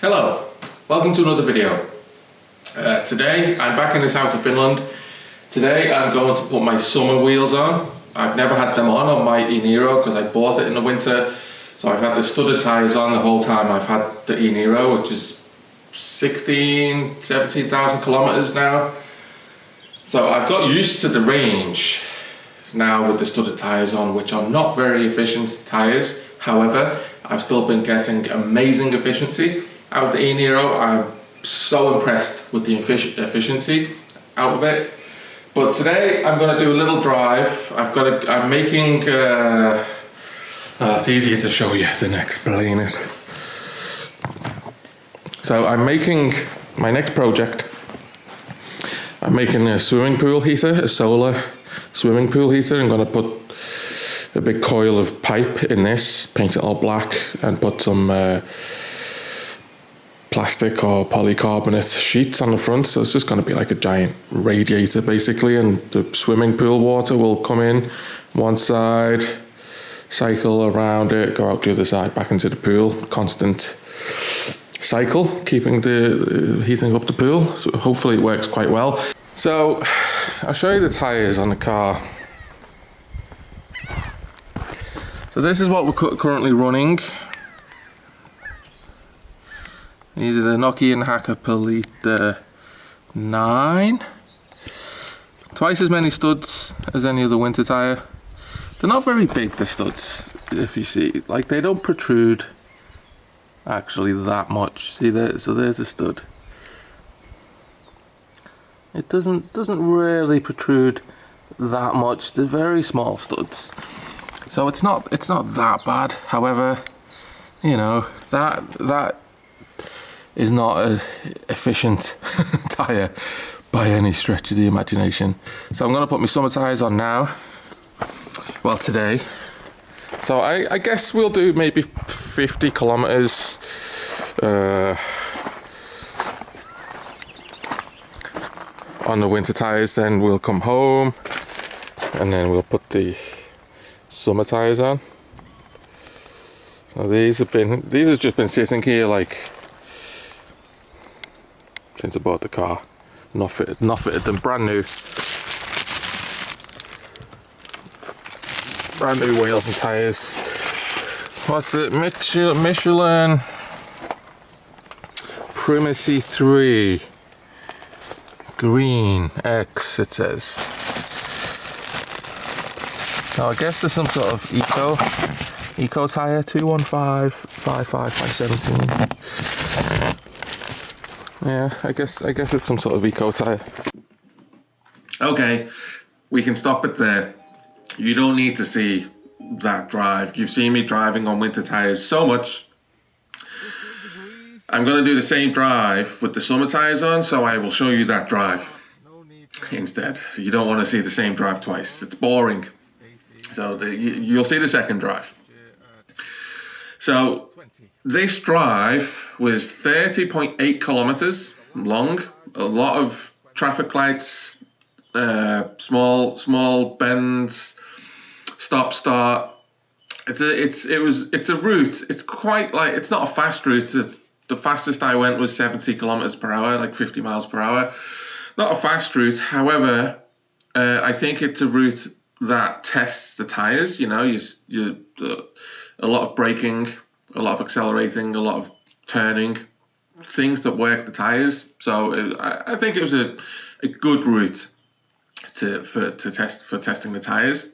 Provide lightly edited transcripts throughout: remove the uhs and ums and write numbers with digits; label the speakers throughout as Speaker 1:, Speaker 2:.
Speaker 1: Hello, welcome to another video. Today I'm back in the south of Finland. Today I'm going to put my summer wheels on. I've never had them on my e-niro because I bought it in the winter. So I've had the studded tyres on the whole time I've had the e-niro, which is 17,000 kilometers now. So I've got used to the range now with the studded tyres on, which are not very efficient tyres. However, I've still been getting amazing efficiency out of the e-niro. I'm so impressed with the efficiency out of it. But today I'm going to do a little drive. I'm making, it's easier to show you than explain it. So I'm making my next project. I'm making a swimming pool heater, a solar swimming pool heater. I'm going to put a big coil of pipe in this, paint it all black, and put some plastic or polycarbonate sheets on the front. So it's just going to be like a giant radiator basically, and the swimming pool water will come in one side, cycle around it, go out the other side, back into the pool. Constant cycle, keeping heating up the pool. So hopefully it works quite well. So I'll show you the tyres on the car. So this is what we're currently running. These are the Nokian Hacker per litre 9. Twice as many studs as any other winter tyre. They're not very big, the studs, if you see. Like, they don't protrude actually that much. See there? So there's a stud. It doesn't really protrude that much. They're very small studs. So it's not that bad. However, you know, that is not an efficient tyre by any stretch of the imagination. So I'm going to put my summer tyres on now. Well, today. So I guess we'll do maybe 50 kilometers on the winter tyres. Then we'll come home and then we'll put the summer tyres on. So these have just been sitting here like since I bought the car. Not fitted them, brand new wheels and tyres. What's it? Michelin Primacy 3 Green X, it says. Now I guess there's some sort of eco tyre, 215 55 by 17. Yeah, I guess it's some sort of eco tyre. Okay, we can stop it there. You don't need to see that drive. You've seen me driving on winter tyres so much. I'm going to do the same drive with the summer tyres on, so I will show you that drive instead. So you don't want to see the same drive twice. It's boring. So you'll see the second drive. So this drive was 30.8 kilometers long. A lot of traffic lights, small bends, stop start. It's a route. It's quite like, it's not a fast route. The fastest I went was 70 kilometers per hour, like 50 miles per hour. Not a fast route. However, I think it's a route that tests the tires. You know, a lot of braking, a lot of accelerating, a lot of turning, things that work the tires. So I think it was a good route for testing the tires.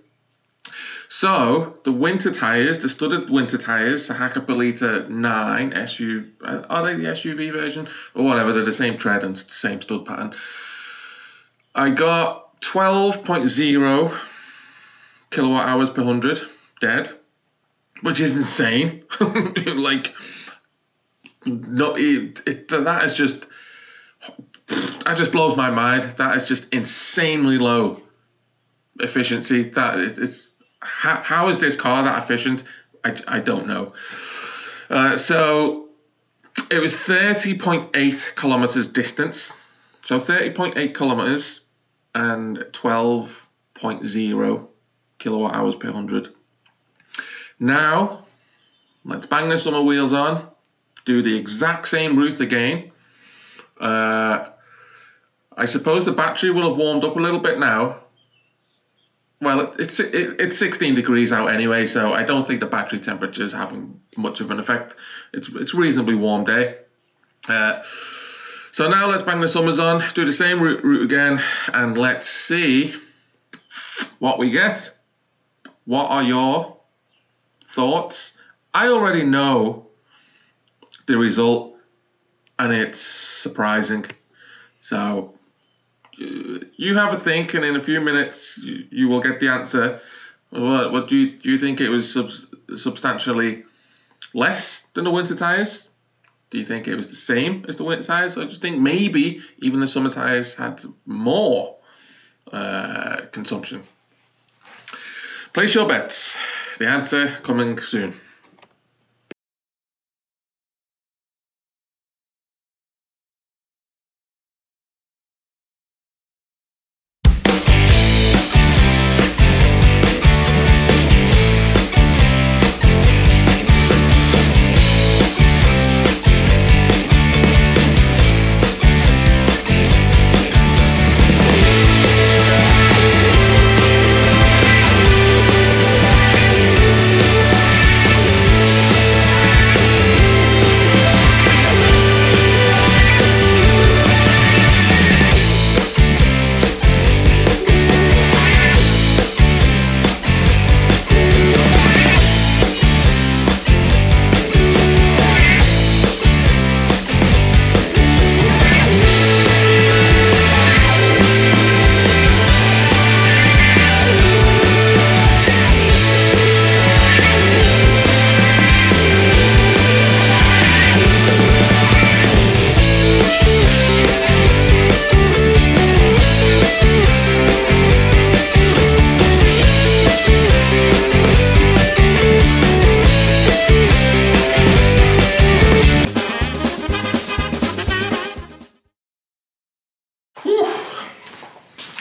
Speaker 1: So the winter tires, the studded winter tires, the Hacker per litre 9 SUV, are they the SUV version or whatever? They're the same tread and same stud pattern. I got 12.0 kilowatt hours per 100 dead, which is insane. Like, no, that is just, that just blows my mind. That is just insanely low efficiency. It's how is this car that efficient? I don't know. So it was 30.8 kilometers distance. So 30.8 kilometers and 12.0 kilowatt hours per 100. Now, let's bang the summer wheels on do the exact same route again. I suppose the battery will have warmed up a little bit now. Well, it's 16 degrees out anyway, so I don't think the battery temperature is having much of an effect. It's reasonably warm day. So now let's bang the summers on, do the same route again, and let's see what we get. What are your thoughts? I already know the result, and it's surprising. So you have a think, and in a few minutes you will get the answer. What do you think? It was substantially less than the winter tyres? Do you think it was the same as the winter tyres? I just think maybe even the summer tyres had more consumption. Place your bets. The answer coming soon.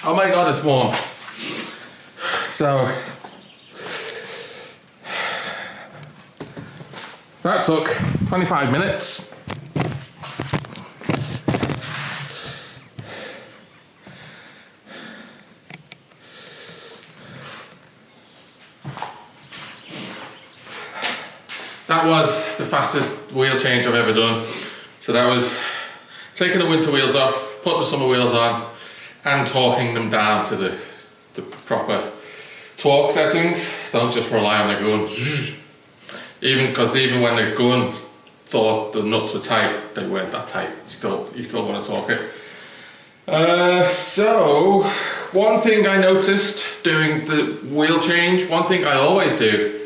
Speaker 1: Oh my god, it's warm. So that took 25 minutes. That was the fastest wheel change I've ever done. So that was taking the winter wheels off, putting the summer wheels on, and torquing them down to the proper torque settings. Don't just rely on the gun. Even when the gun thought the nuts were tight, they weren't that tight. You still want to torque it. So one thing I noticed doing the wheel change, one thing I always do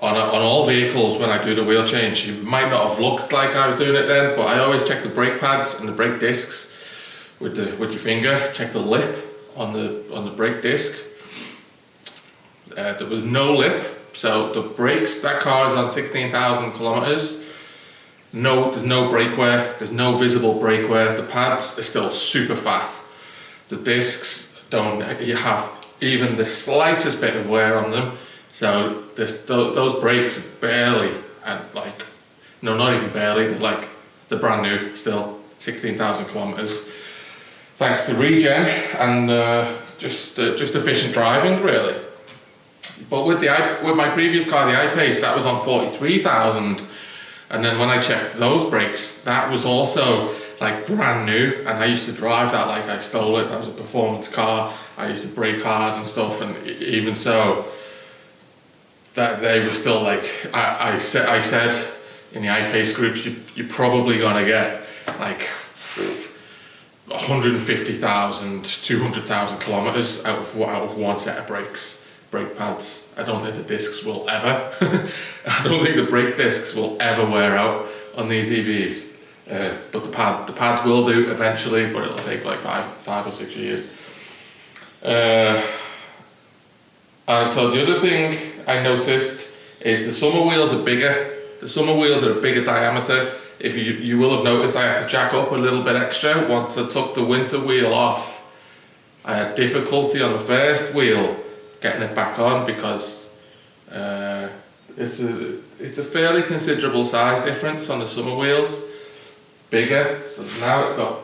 Speaker 1: on all vehicles when I do the wheel change, it might not have looked like I was doing it then, but I always check the brake pads and the brake discs with your finger. Check the lip on the brake disc. There was no lip, so the brakes, that car is on 16,000 kilometers. No, there's no brake wear, there's no visible brake wear. The pads are still super fat. The discs don't have even the slightest bit of wear on them. So those brakes are barely, and like, no, not even barely, they're brand new still, 16,000 kilometers. Thanks to regen and just efficient driving, really. But with my previous car, the I-Pace, that was on 43,000, and then when I checked those brakes, that was also like brand new, and I used to drive that like I stole it. That was a performance car. I used to brake hard and stuff, and even so, that they were still like, I said in the I-Pace groups, you're probably gonna get like 150,000, 200,000 kilometers out of one set of brake pads. I don't think the discs will ever. I don't think the brake discs will ever wear out on these EVs. But the pads will do eventually, but it'll take like five or 6 years. And so the other thing I noticed is the summer wheels are bigger. The summer wheels are a bigger diameter. If you will have noticed, I had to jack up a little bit extra. Once I took the winter wheel off, I had difficulty on the first wheel getting it back on because it's a fairly considerable size difference on the summer wheels. Bigger, so now it's got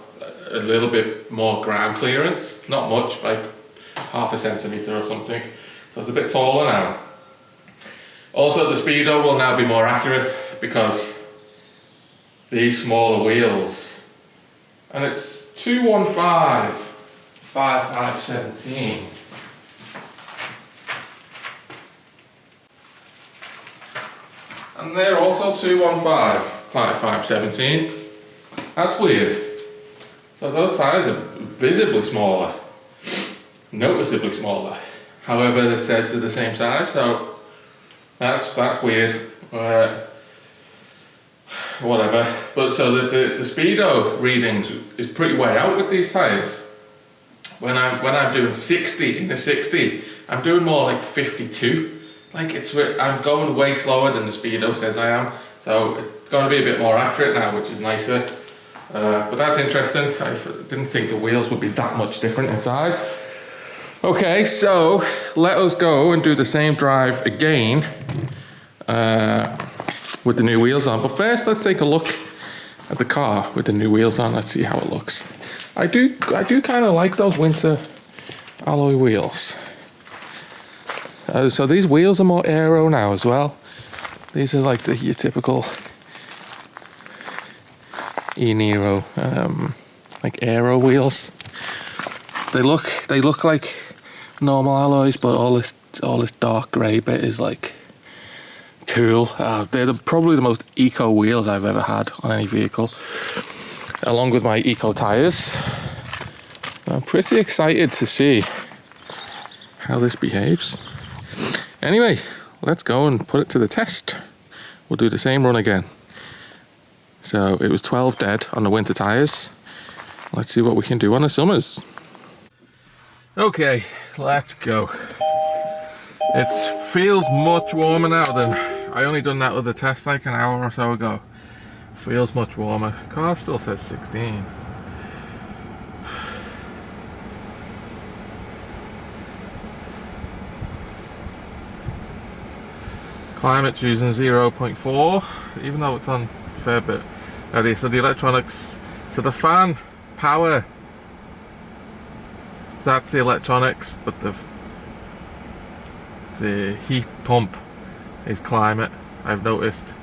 Speaker 1: a little bit more ground clearance, not much, like half a centimetre or something. So it's a bit taller now. Also the speedo will now be more accurate because these smaller wheels, and it's 215 5517. And they're also 215 5517. That's weird. So those tyres are visibly smaller, noticeably smaller. However, it says they're the same size, so that's weird. Whatever. But so the speedo readings is pretty way out with these tyres. When I'm doing 60 in the 60, I'm doing more like 52. Like I'm going way slower than the speedo says I am. So it's going to be a bit more accurate now, which is nicer. But that's interesting. I didn't think the wheels would be that much different in size. Okay, so let us go and do the same drive again with the new wheels on. But first, let's take a look at the car with the new wheels on. Let's see how it looks. I do kind of like those winter alloy wheels. So these wheels are more aero now as well. These are like your typical e-niro like aero wheels. They look like normal alloys, but all this dark grey bit is like cool. They're probably the most eco wheels I've ever had on any vehicle, along with my eco tyres. I'm pretty excited to see how this behaves. Anyway, let's go and put it to the test. We'll do the same run again. So it was 12 dead on the winter tyres. Let's see what we can do on the summers. Okay, let's go. It feels much warmer now than I only done that other test like an hour or so ago. Feels much warmer. Car still says 16. Climate's using 0.4, even though it's on a fair bit. Ready, so the electronics, so the fan power, that's the electronics, but the heat pump is climate. I've noticed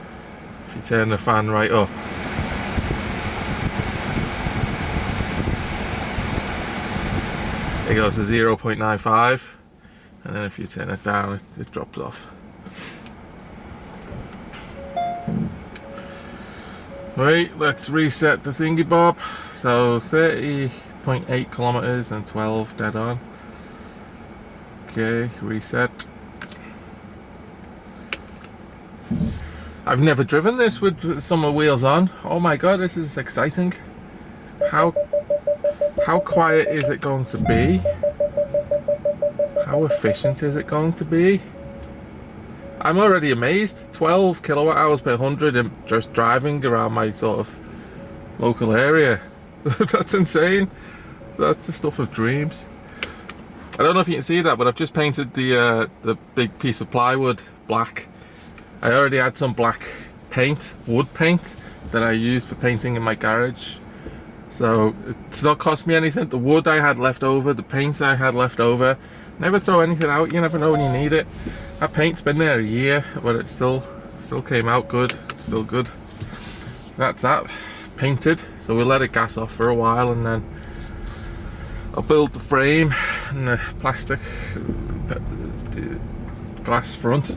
Speaker 1: if you turn the fan right up, it goes to 0.95, and then if you turn it down, it drops off. Right, let's reset the thingy bob. So 30.8 kilometers and 12 dead on. Okay, reset. I've never driven this with summer wheels on. Oh my god, this is exciting. How quiet is it going to be? How efficient is it going to be? I'm already amazed. 12 kilowatt hours per 100 and just driving around my sort of local area. That's insane. That's the stuff of dreams. I don't know if you can see that, but I've just painted the big piece of plywood black. I already had some black paint, wood paint, that I used for painting in my garage. So it's not cost me anything. The wood I had left over, the paint I had left over. Never throw anything out, you never know when you need it. That paint's been there a year, but it still came out good, still good. That's that, painted. So we'll let it gas off for a while, and then I'll build the frame and the plastic, the glass front.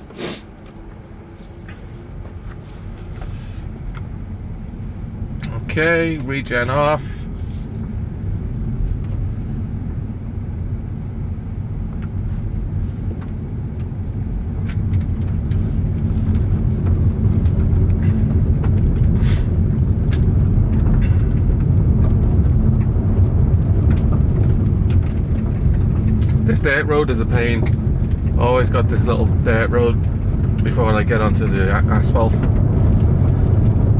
Speaker 1: Okay, regen off. This dirt road is a pain. Always got this little dirt road before I get onto the asphalt.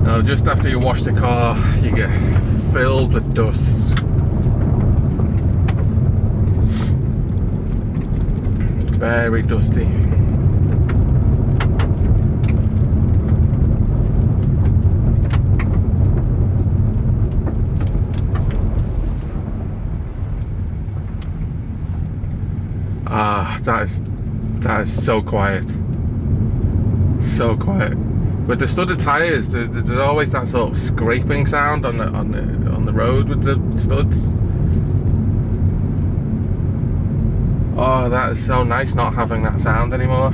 Speaker 1: Now, just after you wash the car, you get filled with dust. Very dusty.
Speaker 2: that is so quiet. So quiet. With the studded tyres, there's always that sort of scraping sound on the road with the studs. Oh, that is so nice not having that sound anymore.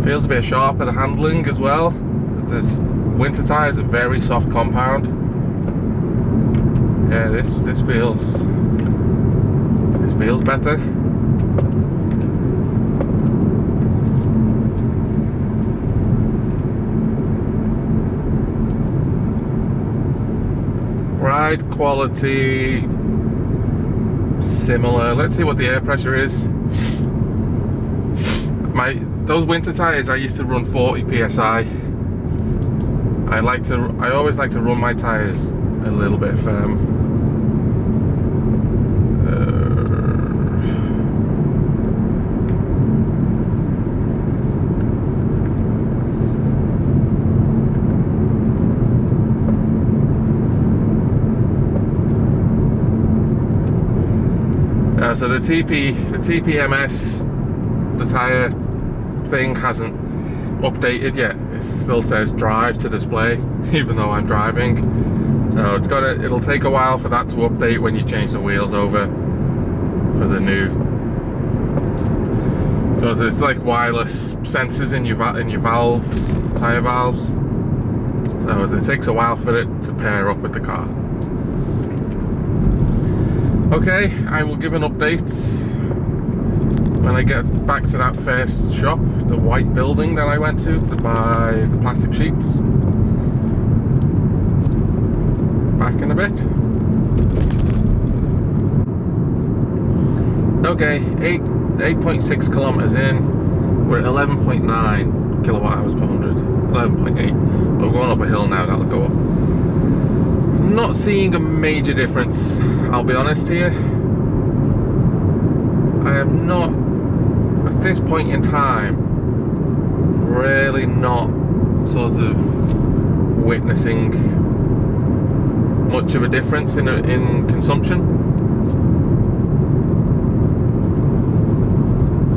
Speaker 2: Feels a bit sharper, the handling as well. This winter tyres are very soft compound. Yeah, this feels better. Ride quality similar. Let's see what the air pressure is. Those winter tyres, I used to run 40 psi. I always like to run my tyres a little bit firm. So the TPMS, the tyre thing hasn't updated yet. It still says drive to display, even though I'm driving. So it'll take a while for that to update when you change the wheels over for the new. So it's like wireless sensors in your valves, tyre valves. So it takes a while for it to pair up with the car. Okay, I will give an update when I get back to that first shop, the white building that I went to buy the plastic sheets. Back in a bit. Okay, 8.6 kilometers in, we're at 11.9 kilowatt hours per 100, 11.8. We're going up a hill now, that'll go up. Not seeing a major difference, I'll be honest here. I am not, at this point in time, really not sort of witnessing much of a difference in consumption.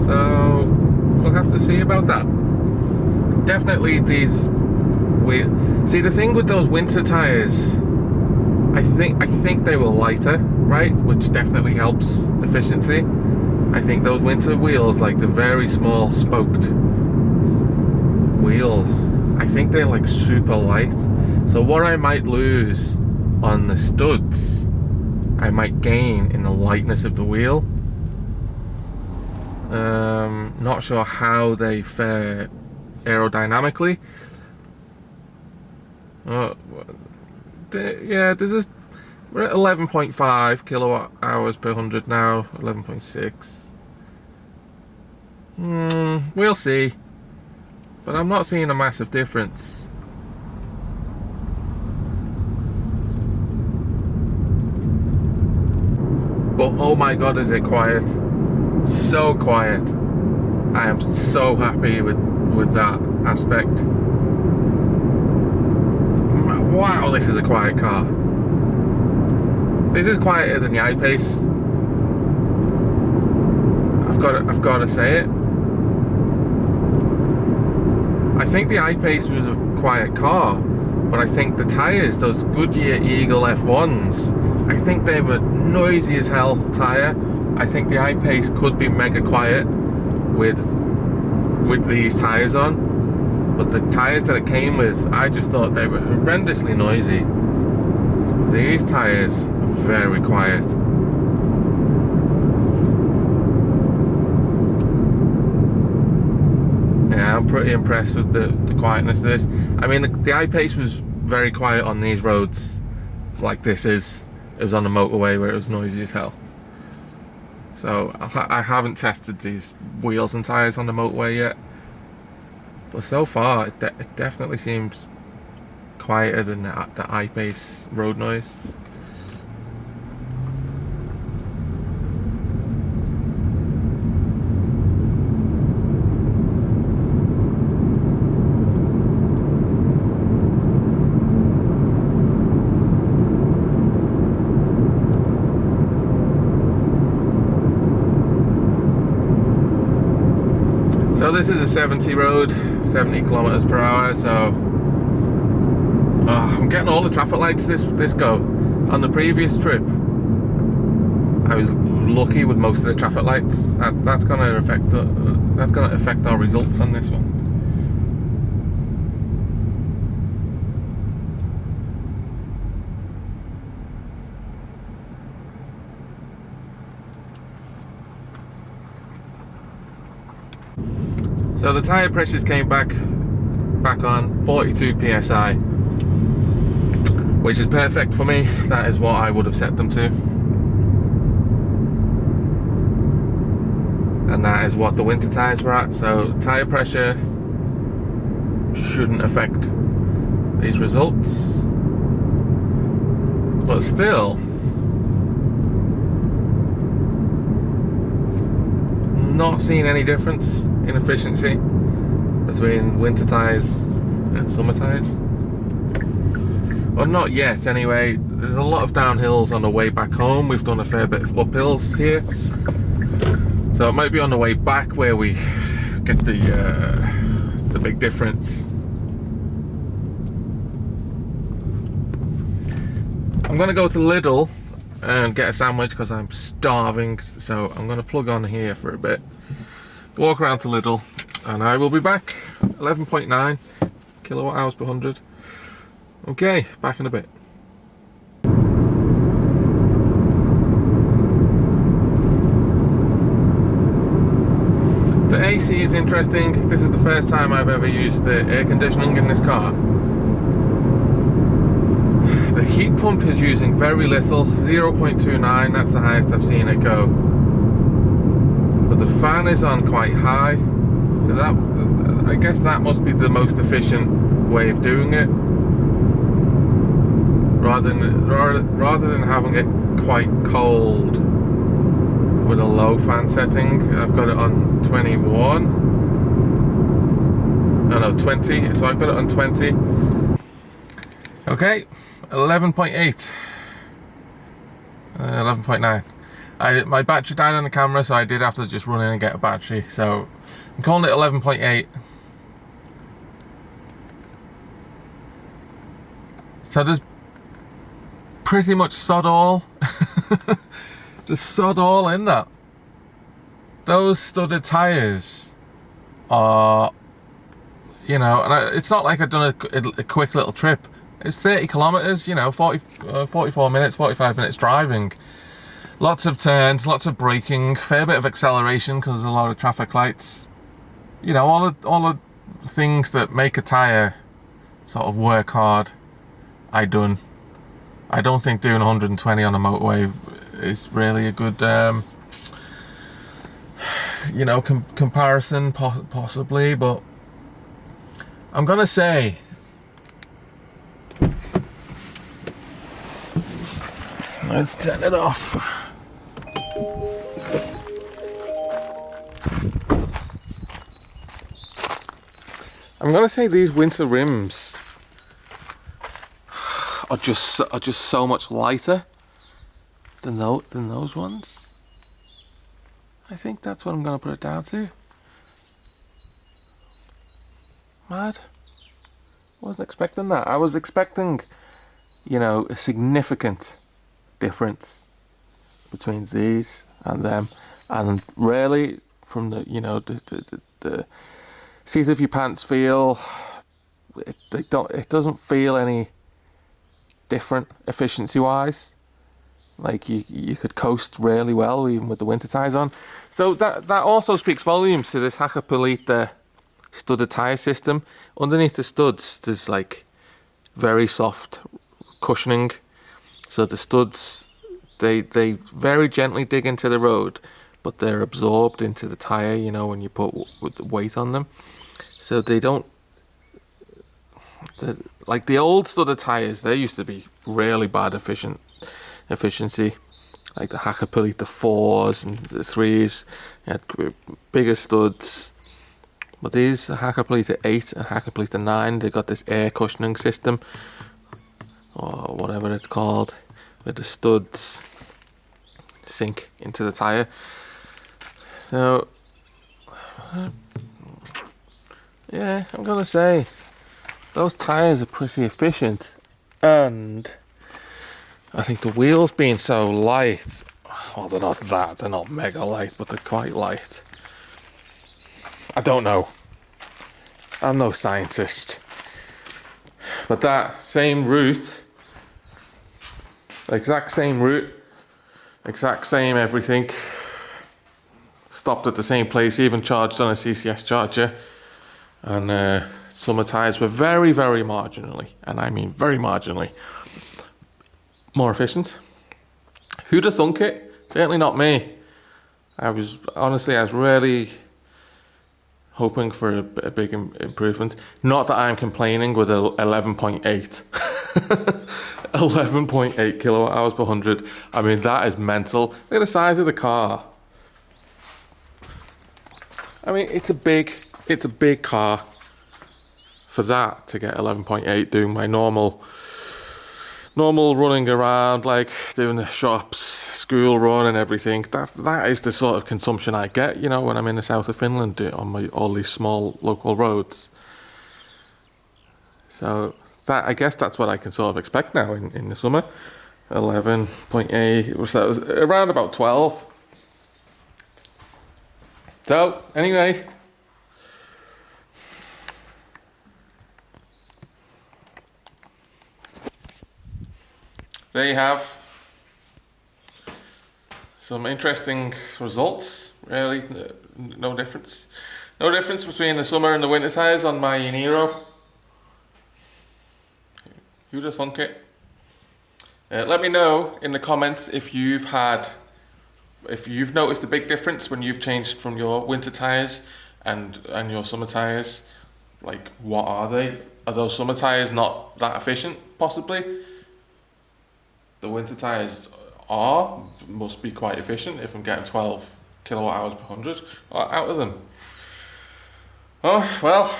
Speaker 2: So we'll have to see about that. Definitely these see, the thing with those winter tyres, I think they were lighter, right? Which definitely helps efficiency. I think those winter wheels, like the very small spoked wheels, I think they're like super light. So what I might lose on the studs, I might gain in the lightness of the wheel. Not sure how they fare aerodynamically. Yeah, we're at 11.5 kilowatt hours per 100 now, 11.6. We'll see, but I'm not seeing a massive difference. But oh my god, is it quiet. So quiet. I am so happy with that aspect. Wow, this is a quiet car. This is quieter than the I-Pace. I've got to say it. I think the I-Pace was a quiet car, but I think the tyres, those Goodyear Eagle F1s, I think they were noisy as hell tyre. I think the I-Pace could be mega quiet with these tyres on. But the tyres that it came with, I just thought they were horrendously noisy. These tyres are very quiet. Yeah, I'm pretty impressed with the quietness of this. I mean, the I-Pace was very quiet on these roads like this is. It was on the motorway where it was noisy as hell. So I haven't tested these wheels and tyres on the motorway yet. But so far, it definitely seems quieter than the I-Pace road noise. So this is a 70 road, 70 kilometers per hour, so I'm getting all the traffic lights this go. On the previous trip, I was lucky with most of the traffic lights. That's gonna affect our results on this one. So the tyre pressures came back on 42 psi, which is perfect for me. That is what I would have set them to, and that is what the winter tyres were at. So tyre pressure shouldn't affect these results, but still not seeing any difference in efficiency between winter tyres and summer tyres. Well, not yet anyway. There's a lot of downhills on the way back home. We've done a fair bit of uphills here, so it might be on the way back where we get the big difference. I'm gonna go to Lidl and get a sandwich because I'm starving, so I'm gonna plug on here for a bit, walk around to Lidl, and I will be back. 11.9 kilowatt hours per 100. Okay, back in a bit. The AC is interesting. This is the first time I've ever used the air conditioning in this car. The heat pump is using very little, 0.29, that's the highest I've seen it go. But the fan is on quite high, so that, I guess that must be the most efficient way of doing it. Rather than having it quite cold with a low fan setting, I've got it on 21. No, 20, so I've got it on 20. Okay, 11.8. 11.9. My battery died on the camera, so I did have to just run in and get a battery. So I'm calling it 11.8. So there's pretty much sod all. Just sod all in that. Those studded tyres are, you know, and it's not like I've done a quick little trip. It's 30 kilometers, you know, 44 minutes, 45 minutes driving. Lots of turns, lots of braking, fair bit of acceleration because there's a lot of traffic lights. You know, all the things that make a tyre sort of work hard, I done. I don't think doing 120 on a motorway is really a good, you know, comparison, possibly, but I'm gonna say let's turn it off. I'm gonna say these winter rims are just so much lighter than those ones. I think that's what I'm gonna put it down to. Mad. Wasn't expecting that. I was expecting, you know, a significant difference between these and them, and really from the, you know, the seat of your pants feel, it doesn't feel any different efficiency wise. Like you could coast really well even with the winter tyres on. So that also speaks volumes to this Hakkapeliitta studded tyre system. Underneath the studs there's like very soft cushioning, so the studs they very gently dig into the road, but they're absorbed into the tyre, you know, when you put weight on them. So they don't, like the old studded tyres, they used to be really bad efficiency, like the Hakkapeliitta 4s and the 3s had bigger studs. But these Hakkapeliitta 8 and Hakkapeliitta 9, they got this air cushioning system, or whatever it's called, where the studs sink into the tyre. So Yeah, I'm gonna say those tyres are pretty efficient, and I think the wheels being so light, well, they're not mega light, but they're quite light. I don't know. I'm no scientist. But that same route, exact same route, exact same everything, stopped at the same place, even charged on a CCS charger, and summer tyres were very, very marginally, and I mean very marginally, more efficient. Who'd have thunk it? Certainly not me. I was really hoping for a big improvement. Not that I'm complaining with 11.8. 11.8 kilowatt hours per 100. I mean, that is mental. Look at the size of the car. I mean, it's a big car. For that to get 11.8 doing my normal running around, like doing the shops, school run and everything, that is the sort of consumption I get, you know, when I'm in the south of Finland on all these small local roads. So that, I guess that's what I can sort of expect now in the summer. 11.8, so it was around about 12. So anyway, there you have some interesting results. Really, no difference. No difference between the summer and the winter tyres on my e-niro. Who'd have thunk it? Let me know in the comments if you've noticed a big difference when you've changed from your winter tyres and your summer tyres. Like, what are they? Are those summer tyres not that efficient, possibly? The winter tyres must be quite efficient if I'm getting 12 kilowatt hours per 100 out of them. Oh, well,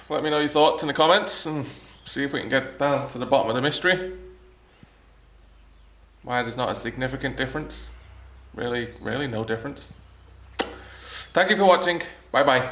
Speaker 2: let me know your thoughts in the comments and see if we can get down to the bottom of the mystery. Why there's not a significant difference. Really no difference. Thank you for watching. Bye bye.